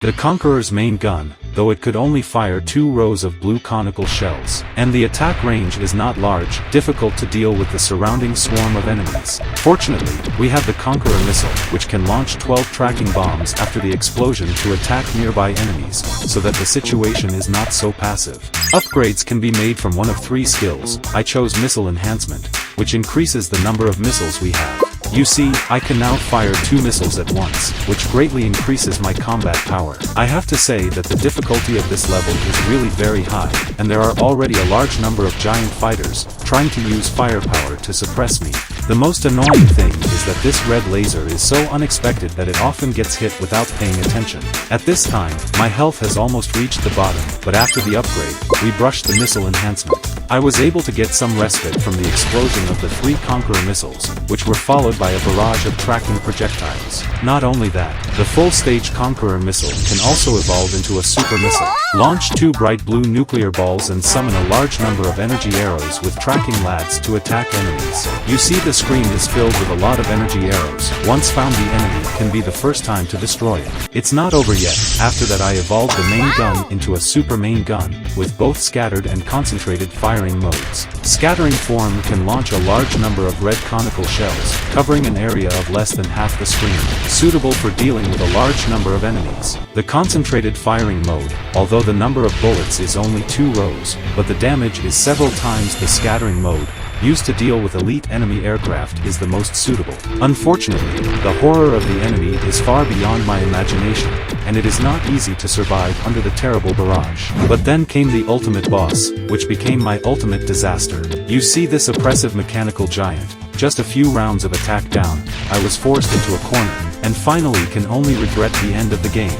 The Conqueror's main gun, though it could only fire 2 rows of blue conical shells, and the attack range is not large, difficult to deal with the surrounding swarm of enemies. Fortunately, we have the Conqueror missile, which can launch 12 tracking bombs after the explosion to attack nearby enemies, so that the situation is not so passive. Upgrades can be made from one of 3 skills. I chose Missile Enhancement, which increases the number of missiles we have. You see, I can now fire 2 missiles at once, which greatly increases my combat power. I have to say that the difficulty of this level is really very high, and there are already a large number of giant fighters, trying to use firepower to suppress me. The most annoying thing is that this red laser is so unexpected that it often gets hit without paying attention. At this time, my health has almost reached the bottom, but after the upgrade, we brushed the missile enhancement. I was able to get some respite from the explosion of the 3 Conqueror missiles, which were followed by a barrage of tracking projectiles. Not only that, the full-stage Conqueror missile can also evolve into a super missile, launch 2 bright blue nuclear balls and summon a large number of energy arrows with tracking lads to attack enemies. You see, the screen is filled with a lot of energy arrows. Once found, the enemy can be the first time to destroy it. It's not over yet. After that, I evolved the main gun into a super main gun, with both scattered and concentrated firing modes. Scattering form can launch a large number of red conical shells, covering an area of less than half the screen, suitable for dealing with a large number of enemies. The concentrated firing mode, although the number of bullets is only 2 rows, but the damage is several times the scattering mode, used to deal with elite enemy aircraft, is the most suitable. Unfortunately, the horror of the enemy is far beyond my imagination, and it is not easy to survive under the terrible barrage. But then came the ultimate boss, which became my ultimate disaster. You see, this oppressive mechanical giant. Just a few rounds of attack down, I was forced into a corner, and finally can only regret the end of the game.